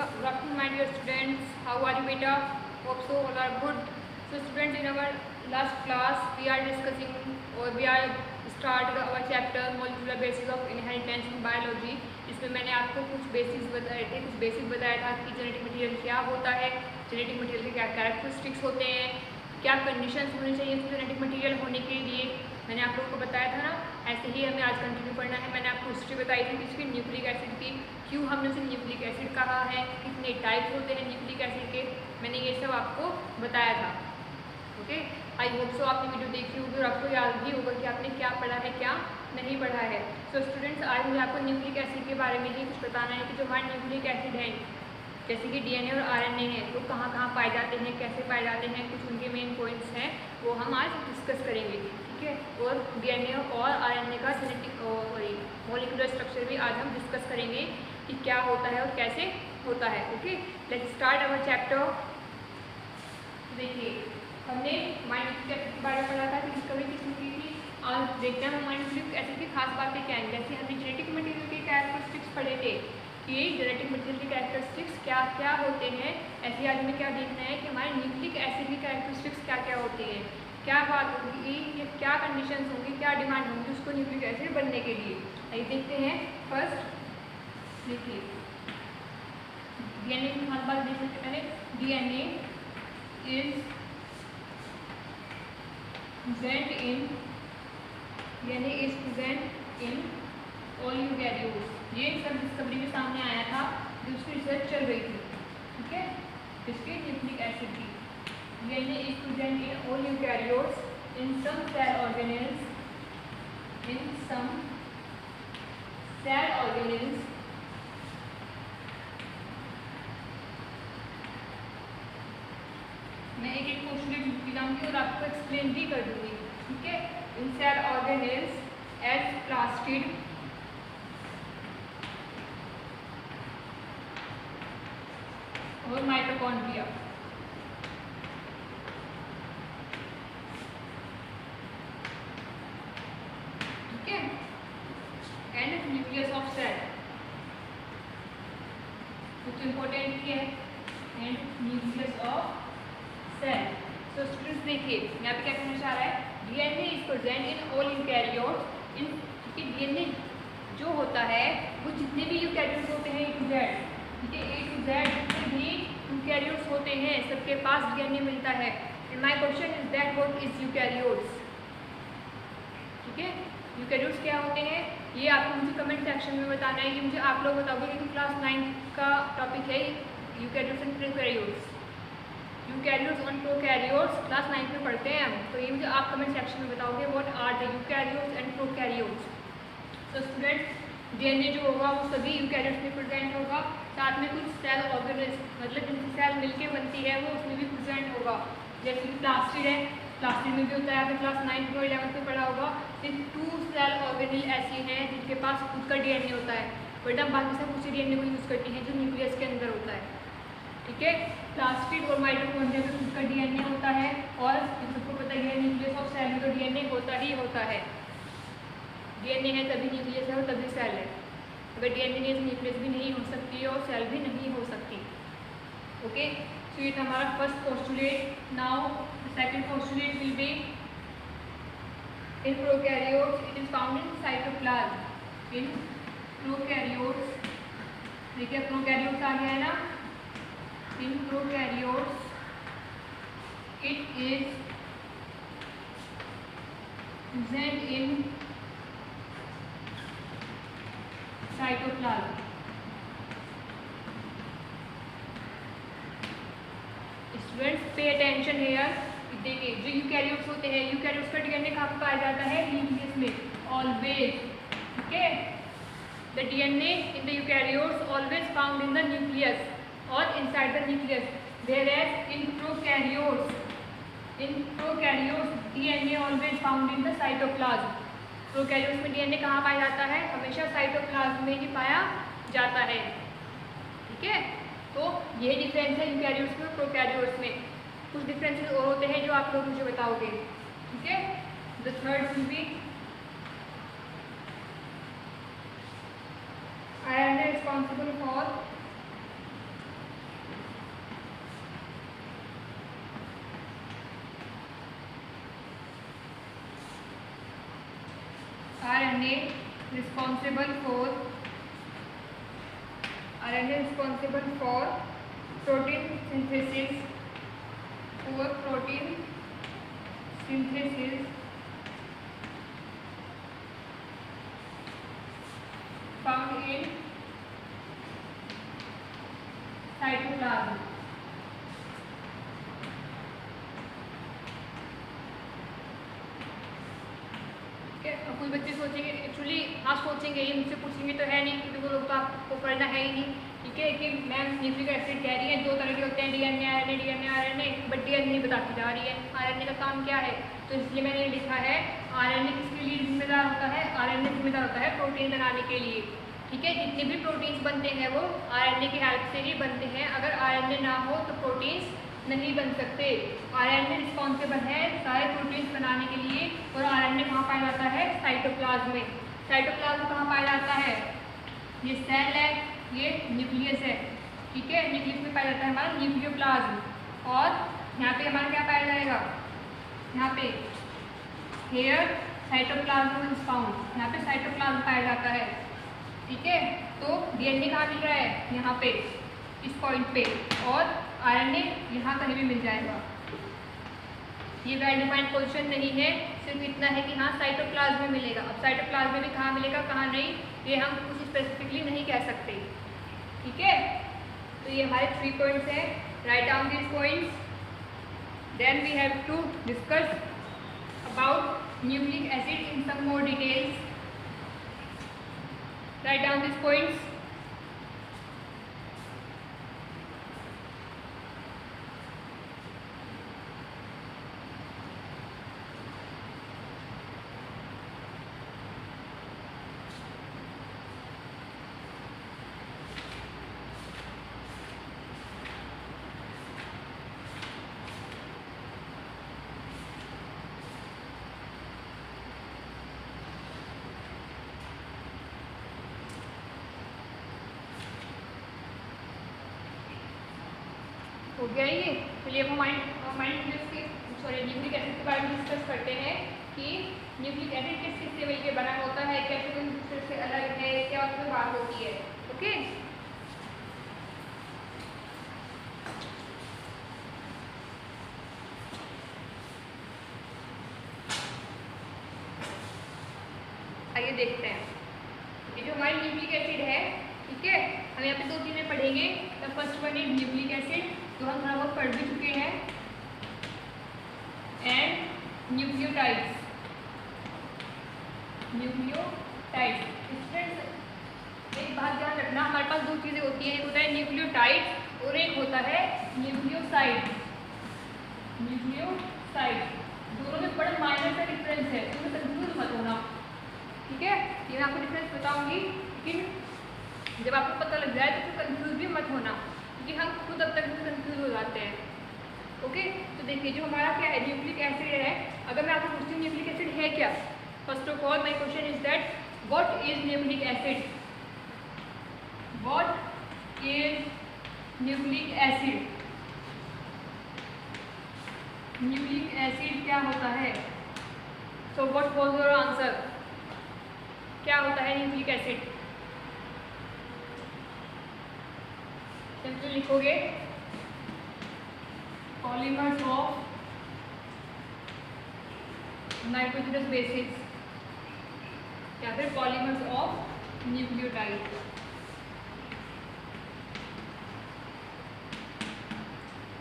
Good afternoon, my dear students. How are you, beta? Hope so all are good. So, students, in our last class, we are discussing or we are start our chapter molecular basis of inheritance in biology. इसमें मैंने आपको कुछ basics बताए थे, कुछ basic बताया था कि जेनेटिक मटेरियल क्या होता है, जेनेटिक मटेरियल के क्या कैरेक्टरिस्टिक्स होते हैं, क्या कंडीशंस होनी चाहिए जेनेटिक मटेरियल होने के लिए, मैंने आप लोगों को बताया था ना। ऐसे ही हमें आज कंटिन्यू करना है। मैंने आपको हिस्ट्री बताई थी इसकी न्यूक्लिक एसिड की, क्यों हमने उसे न्यूक्लिक एसिड कहा है, कितने टाइप्स होते हैं न्यूक्लिक एसिड के, मैंने ये सब आपको बताया था। ओके, आई होप सो आपने वीडियो देखी होगी और आपको याद भी होगा कि आपने क्या पढ़ा है क्या नहीं पढ़ा है। सो स्टूडेंट्स, आज मुझे आपको न्यूक्लिक एसिड के बारे में ही कुछ बताना है कि जो हमारे न्यूक्लिक एसिड हैं, जैसे कि डीएनए और आरएनए हैं, वो कहाँ कहाँ पाए जाते हैं, कैसे पाए जाते हैं, कुछ उनके मेन पॉइंट्स हैं, वो हम आज डिस्कस करेंगे। ठीक है, और डीएनए और आरएनए का जेनेटिक मॉलिक्यूलर स्ट्रक्चर भी आज हम डिस्कस करेंगे कि क्या होता है और कैसे होता है। Okay, let's start our chapter. देखिए, हमने न्यूक्लिक एसिड के बारे में पढ़ा था कि डिस्कवरी किसने की थी। आज देखते हैं हम न्यूक्लिक एसिड की खास बातें क्या हैं। जैसे हमने जेनेटिक मटेरियल के कैरेक्टरिस्टिक्स पढ़े थे कि जेनेटिक मटेरियल के कैरेक्टरिस्टिक्स क्या क्या होते हैं, ऐसे आज हमें क्या देखना है कि हमारे न्यूक्लिक एसिड की कैरेक्टरिस्टिक्स क्या क्या होती हैं, क्या बात होगी, ये क्या कंडीशंस होंगी, क्या डिमांड होंगी उसको न्यूक्लिक एसिड बनने के लिए। आइए देखते हैं। फर्स्ट देखिए, डीएनए की खास बात देखने से पहले, DNA is present in all eukaryotes। ये सब डिस्कवरी में सामने आया था जो उसकी रिसर्च चल रही थी। ठीक है, इसके न्यूक्लिक एसिड की। DNA is present in all eukaryotes in some cell organelles मैं एक एक पोस्टुलेट लिखती जाऊंगी और आपको एक्सप्लेन भी कर दूंगी। ठीक है, in cell organelles as plastid और माइटोकॉन्ड्रिया। ठीक है, एंड न्यूक्लियस ऑफ सेल, कुछ इंपॉर्टेंट है, and nucleus of cell. So students देखिए, यहाँ पे क्या कहना चाह रहा है, DNA is present in all eukaryotes in, क्योंकि डीएनए जो होता है वो जितने भी यूकैरियोट्स होते हैं ए टू जेड, ठीक है, ए टू जेड जितने भी यूकैरियोट्स होते हैं सबके पास डीएनए मिलता है। And my question is that what is eukaryotes. ठीक है, यूकैरियोट्स क्या होते हैं ये आपको मुझे कमेंट सेक्शन में बताना है, कि मुझे आप लोग बताओगे, क्योंकि क्लास 9 का टॉपिक है यूकैरियोट्स एंड प्रोकैरियोट्स। यूकैरियोट्स और प्रोकैरियोट्स क्लास 9 में पढ़ते हैं हम, तो ये मुझे आप कमेंट सेक्शन में बताओगे what are the eukaryotes and prokaryotes. तो स्टूडेंट्स, डीएनए जो होगा वो सभी यूकैरियोट्स में प्रेजेंट होगा, साथ में कुछ सेल ऑर्गेनेल्स, मतलब जिनकी सेल मिलके बनती है वो उसमें भी प्रेजेंट होगा। जैसे कि प्लास्टिड है, प्लास्टिड में भी होता है, आपने क्लास 9 और 11 में पढ़ा होगा। सिर्फ 2 सेल ऑर्गेनेल ऐसी हैं जिनके पास खुद का डीएनए होता है, बट हम बाकी सब उसी डीएनए को यूज़ करती हैं जो न्यूक्लियस के अंदर होता है। ठीक है, प्लास्टिड और माइटोकॉन्ड्रिया में खुद का डीएनए होता है, और सबको पता ही है न्यूक्लियस ऑफ सेल में तो डीएनए होता ही होता है। डीएनए है तभी न्यूक्लियस है और तभी सेल है। अगर डीएनए नहीं है तो न्यूक्लियस भी नहीं हो सकती है और सेल भी नहीं हो सकती। ओके, सो ये था हमारा first postulate. Now second postulate will be in prokaryotes it is found in cytoplasm. In prokaryotes, देखिए प्रोकैरियोट्स आ गया है ना, in prokaryotes it is present in cytoplasm। Students pay attention here. देखिए, जो यूकैरियोट्स होते हैं, यूकैरियोट्स का डीएनए कहाँ पर पाया जाता है, न्यूक्लियस में ऑलवेज। ठीक है, the DNA in the eukaryotes always found in the nucleus or inside the nucleus, whereas in prokaryotes DNA always found in the cytoplasm। Prokaryotes में डीएनए कहाँ पाया जाता है, हमेशा साइटोप्लाज्म में ही पाया जाता है। ठीक है, तो ये डिफरेंस है यूकैरियोट्स में प्रोकैरियोट्स में। कुछ डिफरेंसेस और होते हैं जो आप लोग मुझे बताओगे। ठीक है, the third will be RNA responsible for RNA responsible for protein synthesis found in cytoplasm. कुछ बच्चे सोचेंगे, एक्चुअली हाँ सोचेंगे, ये मुझसे पूछेंगे तो है नहीं, क्योंकि वो लोग तो आपको करना है ही नहीं, ठीक है, कि मैम न्यूक्लिक एसिड कह रही है 2 तरह के होते हैं, DNA RNA, बट DNA बताती जा रही है RNA का काम क्या है, तो इसलिए मैंने लिखा है RNA किसके लिए जिम्मेदार होता है, RNA जिम्मेदार होता है प्रोटीन बनाने के लिए, ठीक है। जितने भी प्रोटीन्स बनते हैं वो RNA की हेल्प से ही बनते हैं, अगर RNA ना हो तो प्रोटीन्स नहीं बन सकते। RNA रिस्पॉन्सिबल है सारे प्रोटीन्स बनाने के लिए, और RNA कहाँ पाया जाता है, साइटोप्लाज्म में। साइटोप्लाज्म कहाँ पाया जाता है, ये सेल है, ये न्यूक्लियस है, ठीक है, न्यूक्लियस में पाया जाता है हमारा न्यूक्लियोप्लाज्म, और यहाँ पे हमारा क्या पाया जाएगा, यहाँ पे हेयर साइटोप्लाज्म इज फाउंड, यहाँ पे साइटोप्लाज्म पाया जाता है, ठीक है। तो DNA कहाँ मिल रहा है, यहाँ पे इस पॉइंट पे, और RNA यहाँ कहीं भी मिल जाएगा। ये वेल डिफाइंड क्वेश्चन नहीं है, सिर्फ इतना है कि हाँ साइटोप्लाज्म में मिलेगा। अब साइटोप्लाज्म में भी कहाँ मिलेगा कहाँ नहीं, ये हम कुछ स्पेसिफिकली नहीं कह सकते, ठीक है। तो ये हमारे 3 पॉइंट्स हैं, write down these points, then we have to discuss about nucleic acid in some more details, write down these points. हो गया ये। चलिए अब हम न्यूक्लिक एसिड के बारे में डिस्कस करते हैं कि न्यूक्लिक एसिड किस किस से मिलकर बना होता है, कैसे दूसरे से अलग है, क्या उसमें बात होती है, ओके। आइए देखते हैं, ये जो हमारी न्यूक्लिक एसिड है, ठीक है, हम यहाँ पे 2 चीज़ें पढ़ेंगे। The first one is nucleic acid, तो हम थोड़ा बहुत पढ़ भी चुके हैं, एंड न्यूक्लियोटाइड्स। एक बात ध्यान रखना, हमारे पास 2 चीज़ें होती हैं, एक होता है न्यूक्लियोटाइड और एक होता है न्यूक्लियोसाइड। दोनों में बड़ा माइनर सा डिफरेंस है, तो कंफ्यूज मत होना, ठीक है। ये मैं आपको डिफरेंस बताऊंगी, लेकिन जब आपको पता लग जाए तो फिर कंफ्यूज भी मत होना, क्योंकि हम खुद अब तक कंफ्यूज हो जाते हैं, ओके। तो देखिए जो हमारा क्या है, न्यूक्लिक एसिड है। अगर मैं आपको पूछती हूँ न्यूक्लिक एसिड है क्या, first of all my question is that what is nucleic acid, what is nucleic acid, nucleic acid क्या होता है। So what was your answer, क्या होता है न्यूक्लिक एसिड, सिंपली लिखोगे पॉलीमर्स ऑफ नाइट्रोजनस बेसिस या फिर पॉलीमर्स ऑफ न्यूक्लियोटाइड।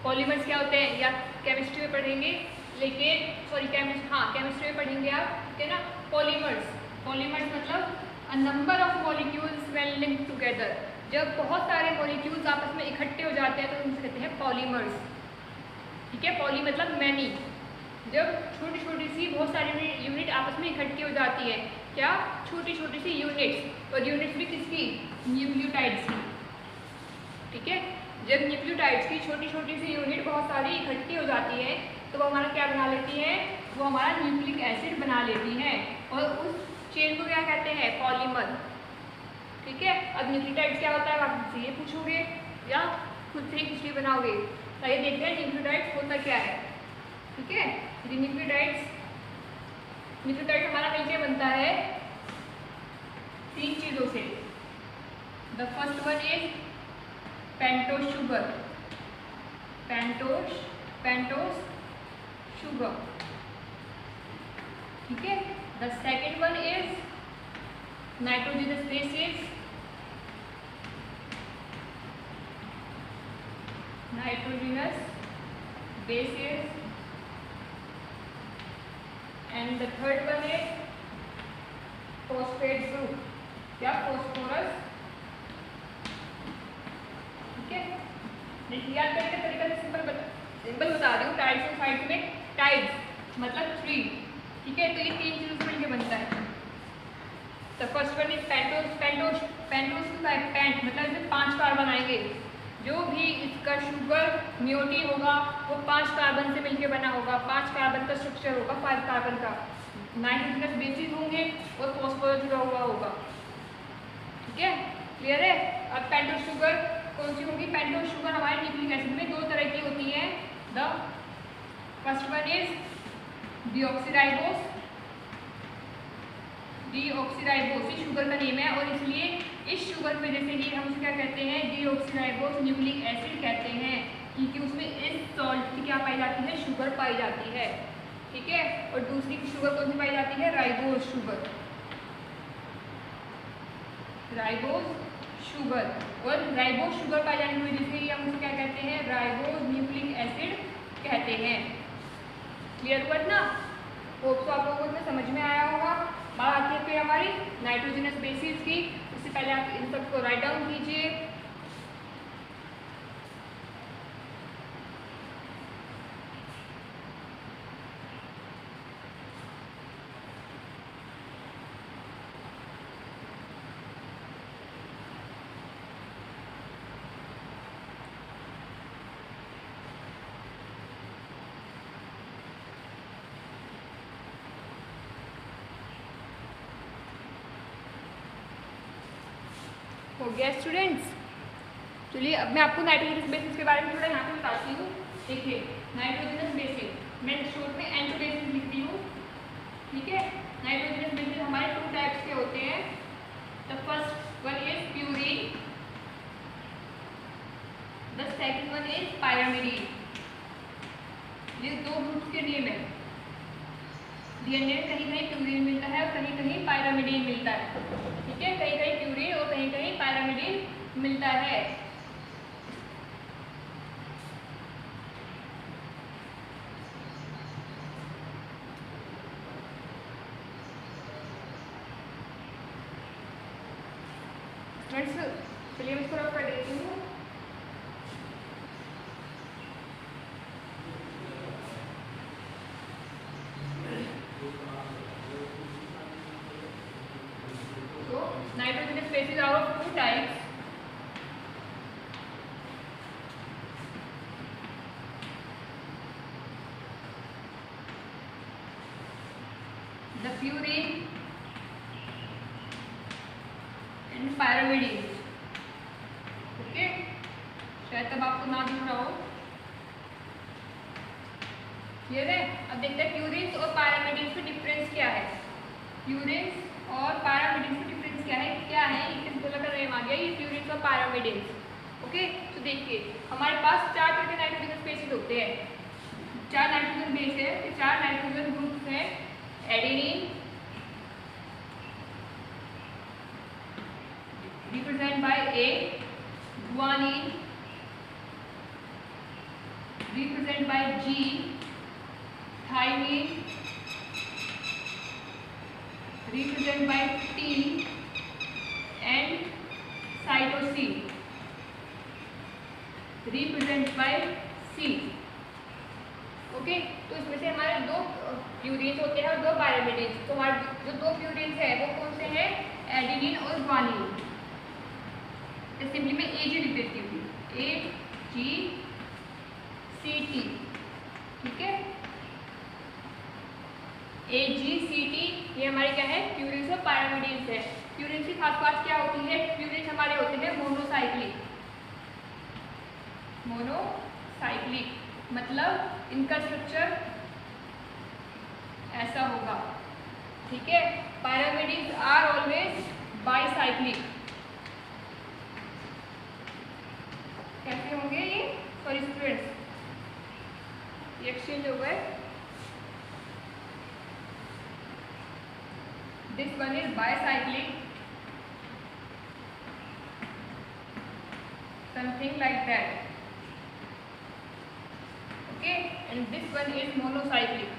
पॉलीमर्स क्या होते हैं या केमिस्ट्री में पढ़ेंगे, लेकिन केमिस्ट्री में पढ़ेंगे आप, ठीक है ना। पॉलीमर्स मतलब a number of molecules when linked together, जब बहुत सारे मॉलिक्यूल्स आपस में इकट्ठे हो जाते हैं तो उनसे कहते हैं पॉलीमर्स, ठीक है। पॉली मतलब मैनी, जब छोटी छोटी सी बहुत सारी यूनिट आपस में इकट्ठी हो जाती है, क्या छोटी छोटी सी यूनिट्स, और यूनिट्स भी किसकी, न्यूक्लियोटाइड्स की, ठीक है। जब न्यूक्लियोटाइड्स की छोटी छोटी सी यूनिट बहुत सारी इकट्ठी हो जाती है तो वो हमारा क्या बना लेती है, वो हमारा न्यूक्लिक एसिड बना लेती है, और उस चेन को क्या कहते हैं, पॉलीमर, ठीक है। अब न्यूक्लियोटाइड्स क्या होता है आप मुझसे ये पूछोगे या खुद से ही कुछ भी बनाओगे, तो ये देखते हैं न्यूक्लियोटाइड्स होता क्या है, ठीक है। न्यूक्लियोटाइड हमारा मिलकर बनता है 3 चीज़ों से। The first one is pentose sugar, pentose sugar, ठीक है। The second one is nitrogenous bases, and the third one is phosphate group या फॉस्फोरस, ठीक है। देखिए याद करने का तरीका सिंपल बता रही हूँ। टाइड्स और साइड्स में टाइड्स मतलब 3, ठीक है। तो ये 3 चीज़ों से मिलकर बनता है। तो फर्स्ट वन इज पेंटोस मतलब इसमें 5 कार्बन आएंगे। जो भी इसका शुगर म्योटी होगा वो 5 कार्बन से मिलकर बना होगा। 5 कार्बन का स्ट्रक्चर होगा, 5 कार्बन का। नाइट्रोजनस बेसिस होंगे और फॉस्फोरस जुड़ा हुआ होगा, ठीक है। क्लियर है। अब पेंटोस शुगर कौन सी होगी? पेंटोस शुगर हमारे न्यूक्लिक एसिड में 2 तरह की होती है। The first one is deoxyribose, ये शुगर का नेम है और इसलिए इस शुगर पे जैसे ही हम उसे क्या कहते हैं? डीऑक्सीराइबोस न्यूक्लिक एसिड कहते हैं, क्योंकि उसमें इस सॉल्ट की क्या पाई जाती है? शुगर पाई जाती है, ठीक है। और दूसरी शुगर कौन सी पाई जाती है? राइबोस शुगर, और राइबोस शुगर पाई जाने की वजह से हम उसे क्या कहते हैं? राइबोस न्यूक्लिक एसिड कहते हैं। क्लियर हुआ ना? होप तो आप लोगों को इसमें समझ में आया होगा। बात आती है फिर हमारी नाइट्रोजनस बेसिस की। उससे पहले आप इन सबको राइट डाउन कीजिए। हो गया स्टूडेंट्स? चलिए अब मैं आपको नाइट्रोजनस बेसिस के बारे में थोड़ा यहाँ पे बताती हूँ। देखिए नाइट्रोजनस बेसिस मैं शॉर्ट में एन बेसिस लिखती हूँ, ठीक है। नाइट्रोजनस बेसिस हमारे 2 टाइप्स के होते हैं। The first one is purine, the second one is pyrimidine. ये 2 ग्रुप्स के नेम है। डीएनए में कहीं कहीं प्यूरिन मिलता है और कहीं कहीं पायरामिडीन मिलता है, ठीक है। कहीं कहीं प्यूरिन और कहीं कहीं पायरामिडीन मिलता है। चलिए मैं इसको रख कर देती हूँ। Nitrogenous bases are of 2 types. The purine and pyrimidine. Okay? शायद तब आपको ना दिख रहा हो। क्लियर है? अब देखते हैं प्यूरिन्स और पायरामिडीन्स में डिफरेंस क्या है। प्यूरिन्स और पायरामिडीन्स में डिफरेंस क्या है? इसके का नेम आ गया ये प्यूरिन्स और पायरामिडीन्स। ओके, तो देखिए हमारे पास 4 तरह के नाइट्रोजन बेसिस होते हैं। 4 नाइट्रोजन बेस है, 4 नाइट्रोजन ग्रुप्स हैं। Adenine represent by A, guanine represent by G, thymine represent by T and cytosine represent by C। Okay, तो इसमें से हमारे 2 प्यूरिन्स होते हैं और 2 पायरामिडीन्स। तो हमारे जो 2 प्यूरिन्स है वो कौन से हैं? एडेनिन और गुआनिन। तो सिंपली मैं AG लिख देती हूँ, AGCT, ठीक है। AGCT ये हमारे क्या है? प्यूरिन्स और पायरामिडीन्स है। प्यूरिन्स की खास बात क्या होती है? प्यूरिन्स हमारे होते हैं मोनोसाइक्लिक, मतलब इनका स्ट्रक्चर ऐसा होगा, ठीक है। Pyrimidines are always bicyclic. कैसे होंगे ये? सॉरी स्टूडेंट्स, ये एक्सचेंज हो गए। This one is bicyclic, something like that, okay, and this one is monocyclic,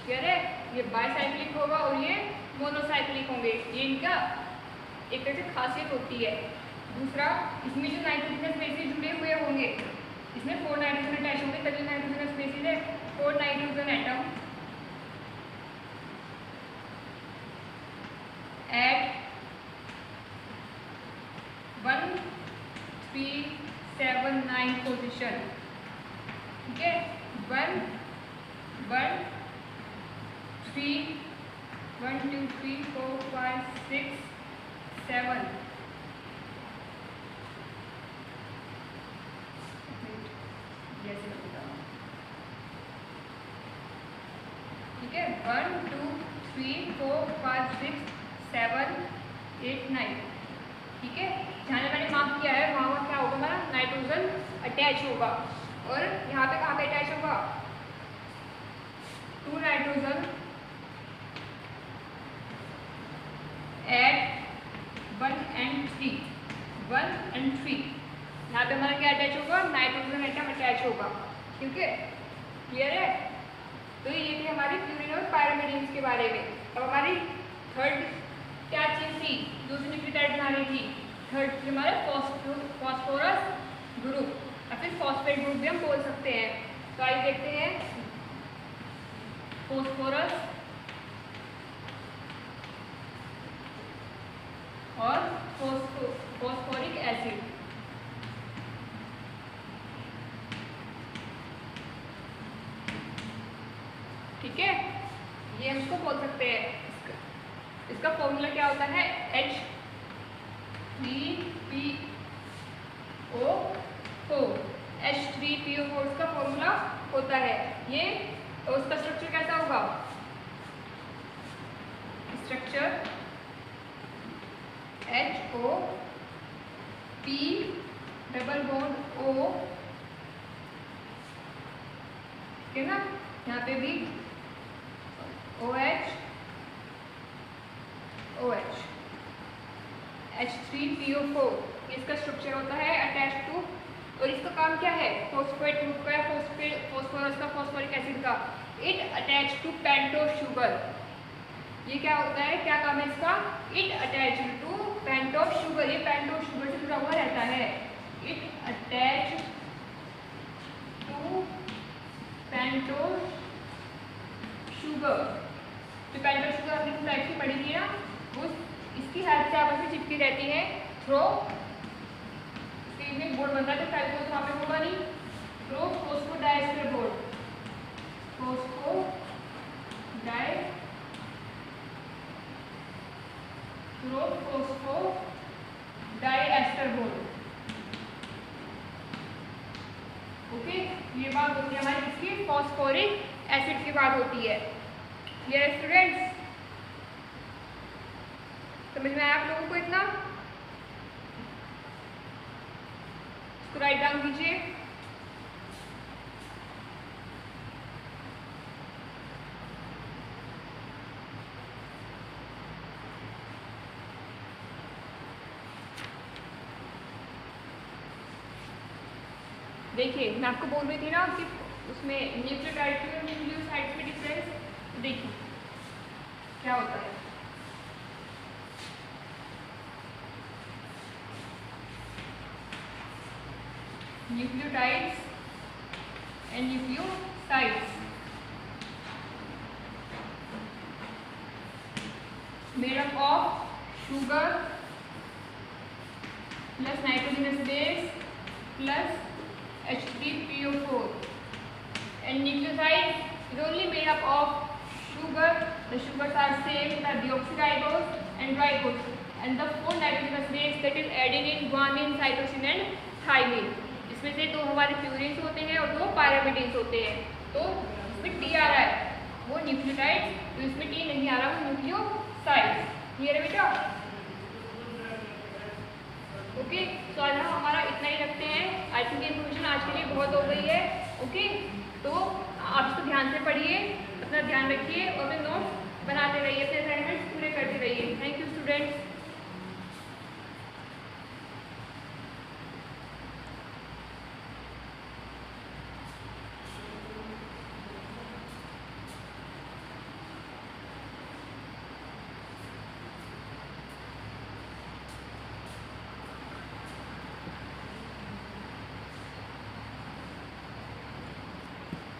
clear है? ये बाईसाइक्लिक होगा और ये मोनोसाइक्लिक होंगे। ये इनका एक तरह से खासियत होती है। दूसरा, इसमें जो नाइट्रोजनस बेसिस जुड़े हुए होंगे, इसमें 4 नाइट्रोजन अटैच होंगे, तभी नाइट्रोजनस बेसिस है 4 नाइट्रोजन एटम at 1,3,7,9 पोजिशन, ठीक है। 1 2 3 4 5 6 7 ठीक है। 1 2 3 4 5 6 7 8 9, ठीक है। जहाँ मैंने मार्क किया है वहाँ क्या होगा, हमारा नाइट्रोजन अटैच होगा। और यहाँ पे कहाँ पे अटैच होगा? 2 नाइट्रोजन एट 1 and 3, 1 and 3, यहाँ पे हमारा क्या अटैच होगा? नाइट्रोजन एटम अटैच होगा, ठीक है। क्लियर है? तो ये थी हमारी फ्लोरीन और पायरोमिडीन्स के बारे में। अब हमारी थर्ड क्या चीज थी जो न्यूक्लियोटाइड बना रही थी? थर्ड हमारे फॉस्फोरस ग्रुप या फिर फॉस्फेट ग्रुप भी हम बोल सकते हैं। तो आइए देखते हैं फॉस्फोरस और फॉस्फोरिक एसिड। ठीक है, ये हम इसको बोल सकते हैं। इसका फॉर्मूला क्या होता है? H3PO4, H3PO4 इसका फॉर्मूला होता है। ये उसका स्ट्रक्चर कैसा होगा? Structure HO P double bond O, ठीक है ना। यहाँ पे भी OH OH H3PO4 इसका स्ट्रक्चर होता है अटैच टू। और इसका काम क्या है? फॉस्फेट ग्रुप का, फॉस्फोरस का, फॉस्फोरिक एसिड का। It attach to pentose sugar. ये क्या होता है, क्या काम है इसका? It attach to pentose sugar. ये पेंटोस शुगर से जुड़ा हुआ रहता है। It attach to pentose sugar. जो पेंटोस शुगर आपने स्लाइड की पढ़ी थी ना, उस इसकी हेल्प से आपस में चिपकी रहती है थ्रो। इसमें बोर्ड बन रहा है तो पहले तो वहाँ पे होगा नहीं। Through phosphodiester bond, phosphodiester bond. Okay, ये बात होती है हमारी इसकी फॉस्फोरिक एसिड की बात होती है। Clear students? समझ में आया आप लोगों को इतना? इसको राइट डाउन कीजिए। देखिए, मैं आपको बोल रही थी ना कि उसमें न्यूक्लियोटाइड और न्यूक्लियोसाइड्स में डिफरेंस। देखिए क्या होता है। Nucleotides and nucleosides made up of sugar plus nitrogenous base plus H3PO4 and nucleoside is only made up of sugar. The sugars are same, the deoxyribose and ribose, and the 4 nitrogenous base that is adenine, guanine, cytosine and thymine. इसमें से 2 हमारे purines होते हैं और 2 pyrimidines होते हैं। तो इसमें टी आ रहा है वो न्यूक्लियोटाइड, तो इसमें टी नहीं आ रहा वो न्यूक्लियोसाइड। क्लियर है बेटा? ओके, तो आज हम हमारा इतना ही रखते हैं। आई थिंक इन्फॉर्मेशन आज के लिए बहुत हो गई है। ओके, तो आप इसको ध्यान से पढ़िए, अपना ध्यान रखिए और अपने नोट्स बनाते रहिए, अपने असाइनमेंट्स पूरे करते रहिए। Thank you students.